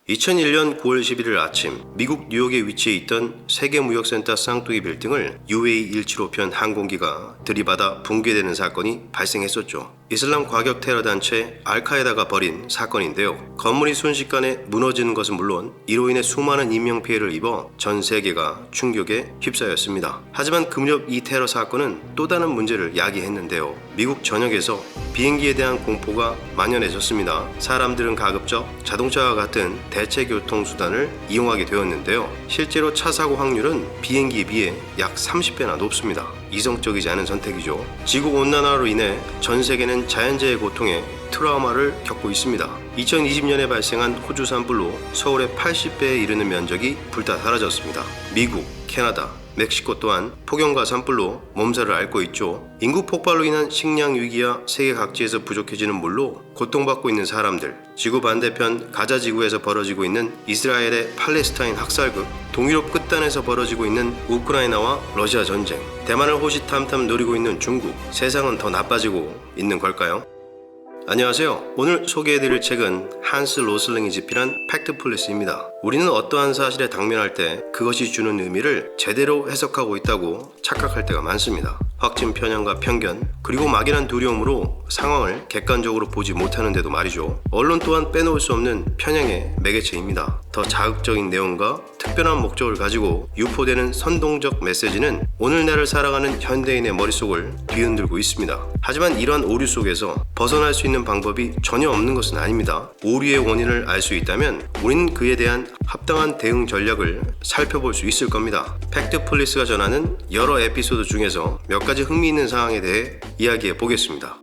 2001년 9월 11일 아침 미국 뉴욕에 위치해 있던 세계무역센터 쌍둥이 빌딩을 UA175편 항공기가 들이받아 붕괴되는 사건이 발생했었죠. 이슬람 과격 테러 단체 알카에다가 벌인 사건인데요. 건물이 순식간에 무너지는 것은 물론 이로 인해 수많은 인명피해를 입어 전 세계가 충격에 휩싸였습니다. 하지만 그 무렵 이 테러 사건은 또 다른 문제를 야기했는데요. 미국 전역에서 비행기에 대한 공포가 만연해졌습니다. 사람들은 가급적 자동차와 같은 대체 교통수단을 이용하게 되었는데요. 실제로 차 사고 확률은 비행기에 비해 약 30배나 높습니다. 이성적이지 않은 선택이죠. 지구온난화로 인해 전 세계는 자연재해 고통에 트라우마를 겪고 있습니다. 2020년에 발생한 호주 산불로 서울의 80배에 이르는 면적이 불타 사라졌습니다. 미국, 캐나다, 멕시코 또한 폭염과 산불로 몸살을 앓고 있죠. 인구 폭발로 인한 식량 위기와 세계 각지에서 부족해지는 물로 고통받고 있는 사람들, 지구 반대편 가자 지구에서 벌어지고 있는 이스라엘의 팔레스타인 학살극, 동유럽 끝단에서 벌어지고 있는 우크라이나와 러시아 전쟁, 대만을 호시탐탐 노리고 있는 중국, 세상은 더 나빠지고 있는 걸까요? 안녕하세요. 오늘 소개해드릴 책은 한스 로슬링이 집필한 팩트폴리스입니다. 우리는 어떠한 사실에 당면할 때 그것이 주는 의미를 제대로 해석하고 있다고 착각할 때가 많습니다. 확진 편향과 편견, 그리고 막연한 두려움으로 상황을 객관적으로 보지 못하는데도 말이죠. 언론 또한 빼놓을 수 없는 편향의 매개체입니다. 더 자극적인 내용과 특별한 목적을 가지고 유포되는 선동적 메시지는 오늘날을 살아가는 현대인의 머릿속을 뒤흔들고 있습니다. 하지만 이러한 오류 속에서 벗어날 수 있는 방법이 전혀 없는 것은 아닙니다. 오류의 원인을 알 수 있다면 우리는 그에 대한 합당한 대응 전략을 살펴볼 수 있을 겁니다. 팩트폴리스가 전하는 여러 에피소드 중에서 몇 가지 흥미있는 사항에 대해 이야기해 보겠습니다.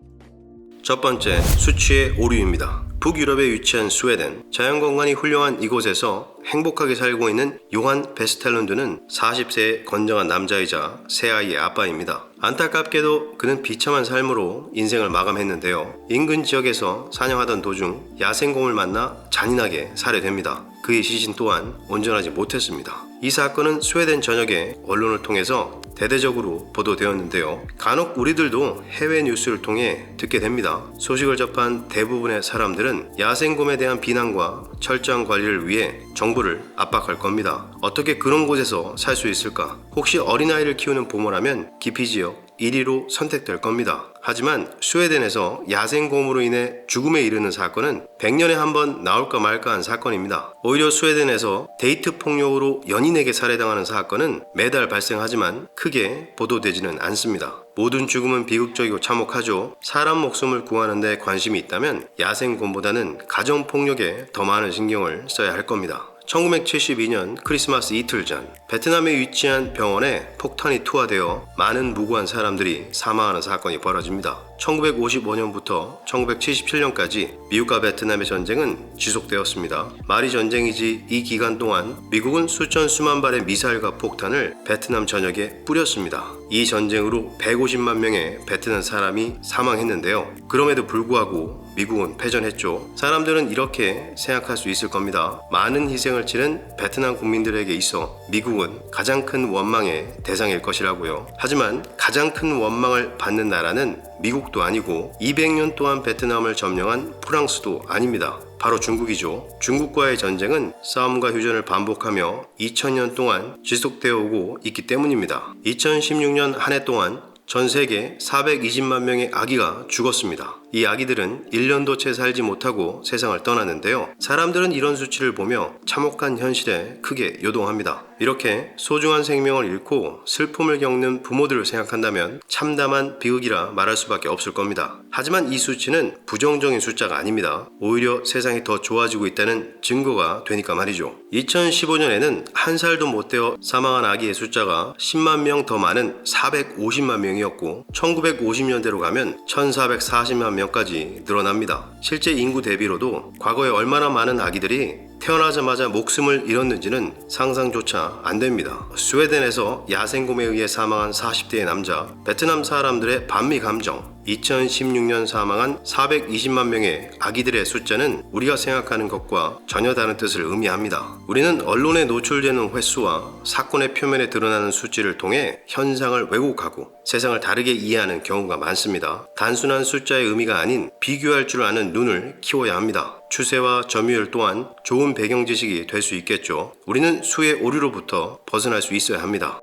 첫 번째, 수치의 오류입니다. 북유럽에 위치한 스웨덴, 자연건강이 훌륭한 이곳에서 행복하게 살고 있는 요한 베스텔룬드는 40세의 건장한 남자이자 세 아이의 아빠입니다. 안타깝게도 그는 비참한 삶으로 인생을 마감했는데요. 인근 지역에서 사냥하던 도중 야생곰을 만나 잔인하게 살해됩니다. 그의 시신 또한 온전하지 못했습니다. 이 사건은 스웨덴 전역의 언론을 통해서 대대적으로 보도되었는데요. 간혹 우리들도 해외 뉴스를 통해 듣게 됩니다. 소식을 접한 대부분의 사람들은 야생곰에 대한 비난과 철저한 관리를 위해 정부를 압박할 겁니다. 어떻게 그런 곳에서 살 수 있을까? 혹시 어린아이를 키우는 부모라면 기피지역 1위로 선택될 겁니다. 하지만 스웨덴에서 야생곰으로 인해 죽음에 이르는 사건은 100년에 한 번 나올까 말까 한 사건입니다. 오히려 스웨덴에서 데이트 폭력으로 연인에게 살해당하는 사건은 매달 발생하지만 크게 보도되지는 않습니다. 모든 죽음은 비극적이고 참혹하죠. 사람 목숨을 구하는 데 관심이 있다면 야생곰보다는 가정폭력에 더 많은 신경을 써야 할 겁니다. 1972년 크리스마스 이틀 전 베트남에 위치한 병원에 폭탄이 투하되어 많은 무고한 사람들이 사망하는 사건이 벌어집니다. 1955년부터 1977년까지 미국과 베트남의 전쟁은 지속되었습니다. 말이 전쟁이지 이 기간 동안 미국은 수천 수만 발의 미사일과 폭탄을 베트남 전역에 뿌렸습니다. 이 전쟁으로 150만 명의 베트남 사람이 사망했는데요. 그럼에도 불구하고 미국은 패전했죠. 사람들은 이렇게 생각할 수 있을 겁니다. 많은 희생을 치른 베트남 국민들에게 있어 미국은 가장 큰 원망의 대상일 것이라고요. 하지만 가장 큰 원망을 받는 나라는 미국도 아니고 200년 동안 베트남을 점령한 프랑스도 아닙니다. 바로 중국이죠. 중국과의 전쟁은 싸움과 휴전을 반복하며 2000년 동안 지속되어 오고 있기 때문입니다. 2016년 한 해 동안 전 세계 420만 명의 아기가 죽었습니다. 이 아기들은 1년도 채 살지 못하고 세상을 떠났는데요. 사람들은 이런 수치를 보며 참혹한 현실에 크게 요동합니다. 이렇게 소중한 생명을 잃고 슬픔을 겪는 부모들을 생각한다면 참담한 비극이라 말할 수밖에 없을 겁니다. 하지만 이 수치는 부정적인 숫자가 아닙니다. 오히려 세상이 더 좋아지고 있다는 증거가 되니까 말이죠. 2015년에는 한 살도 못 되어 사망한 아기의 숫자가 10만 명 더 많은 450만 명이었고 1950년대로 가면 1440만 명까지 늘어납니다. 실제 인구 대비로도 과거에 얼마나 많은 아기들이 태어나자마자 목숨을 잃었는지는 상상조차 안 됩니다. 스웨덴에서 야생곰에 의해 사망한 40대의 남자, 베트남 사람들의 반미 감정, 2016년 사망한 420만 명의 아기들의 숫자는 우리가 생각하는 것과 전혀 다른 뜻을 의미합니다. 우리는 언론에 노출되는 횟수와 사건의 표면에 드러나는 수치를 통해 현상을 왜곡하고 세상을 다르게 이해하는 경우가 많습니다. 단순한 숫자의 의미가 아닌 비교할 줄 아는 눈을 키워야 합니다. 추세와 점유율 또한 좋은 배경 지식이 될 수 있겠죠. 우리는 수의 오류로부터 벗어날 수 있어야 합니다.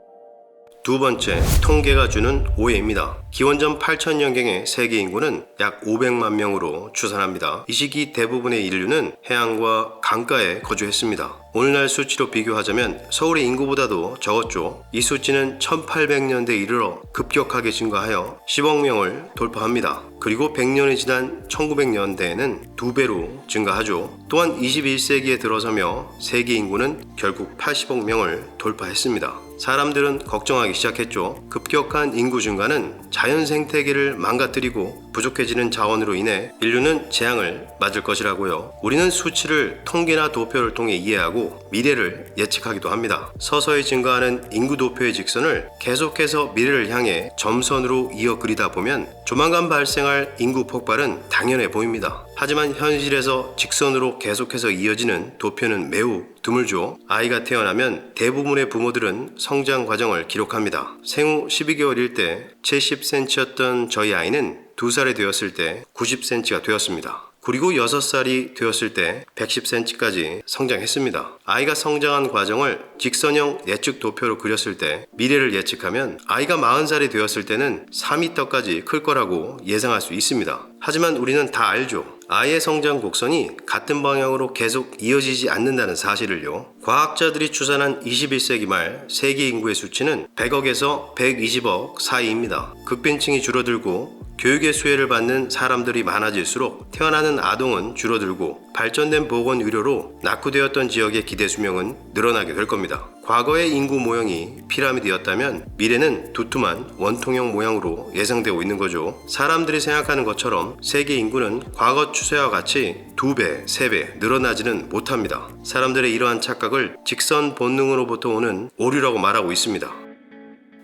두 번째, 통계가 주는 오해입니다. 기원전 8000년경의 세계 인구는 약 500만 명으로 추산합니다. 이 시기 대부분의 인류는 해안과 강가에 거주했습니다. 오늘날 수치로 비교하자면 서울의 인구보다도 적었죠. 이 수치는 1800년대에 이르러 급격하게 증가하여 10억 명을 돌파합니다. 그리고 100년이 지난 1900년대에는 2배로 증가하죠. 또한 21세기에 들어서며 세계 인구는 결국 80억 명을 돌파했습니다. 사람들은 걱정하기 시작했죠. 급격한 인구 증가는 자연 생태계를 망가뜨리고 부족해지는 자원으로 인해 인류는 재앙을 맞을 것이라고요. 우리는 수치를 통계나 도표를 통해 이해하고 미래를 예측하기도 합니다. 서서히 증가하는 인구 도표의 직선을 계속해서 미래를 향해 점선으로 이어 그리다 보면 조만간 발생할 인구 폭발은 당연해 보입니다. 하지만 현실에서 직선으로 계속해서 이어지는 도표는 매우 드물죠. 아이가 태어나면 대부분의 부모들은 성장 과정을 기록합니다. 생후 12개월일 때 70cm였던 저희 아이는 2살이 되었을 때 90cm가 되었습니다. 그리고 6살이 되었을 때 110cm까지 성장했습니다. 아이가 성장한 과정을 직선형 예측 도표로 그렸을 때 미래를 예측하면 아이가 40살이 되었을 때는 4m까지 클 거라고 예상할 수 있습니다. 하지만 우리는 다 알죠. 아이의 성장 곡선이 같은 방향으로 계속 이어지지 않는다는 사실을요. 과학자들이 추산한 21세기 말 세계 인구의 수치는 100억에서 120억 사이입니다. 극빈층이 줄어들고 교육의 수혜를 받는 사람들이 많아질수록 태어나는 아동은 줄어들고 발전된 보건 의료로 낙후되었던 지역의 기대 수명은 늘어나게 될 겁니다. 과거의 인구 모형이 피라미드였다면 미래는 두툼한 원통형 모양으로 예상되고 있는 거죠. 사람들이 생각하는 것처럼 세계 인구는 과거 추세와 같이 2배, 3배 늘어나지는 못합니다. 사람들의 이러한 착각을 직선 본능으로부터 오는 오류라고 말하고 있습니다.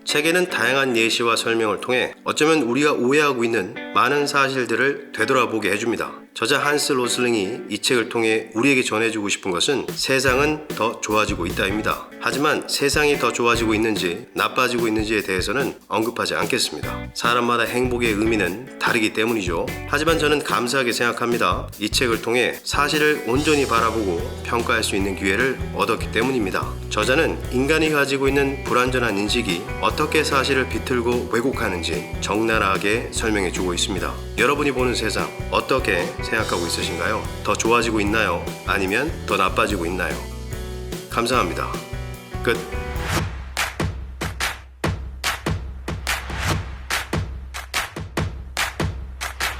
책에는 다양한 예시와 설명을 통해 어쩌면 우리가 오해하고 있는 많은 사실들을 되돌아보게 해줍니다. 저자 한스 로슬링이 이 책을 통해 우리에게 전해주고 싶은 것은 세상은 더 좋아지고 있다입니다. 하지만 세상이 더 좋아지고 있는지 나빠지고 있는지에 대해서는 언급하지 않겠습니다. 사람마다 행복의 의미는 다르기 때문이죠. 하지만 저는 감사하게 생각합니다. 이 책을 통해 사실을 온전히 바라보고 평가할 수 있는 기회를 얻었기 때문입니다. 저자는 인간이 가지고 있는 불완전한 인식이 어떻게 사실을 비틀고 왜곡하는지 적나라하게 설명해주고 있습니다. 여러분이 보는 세상 어떻게 생각하고 있으신가요? 더 좋아지고 있나요? 아니면 더 나빠지고 있나요? 감사합니다. 끝.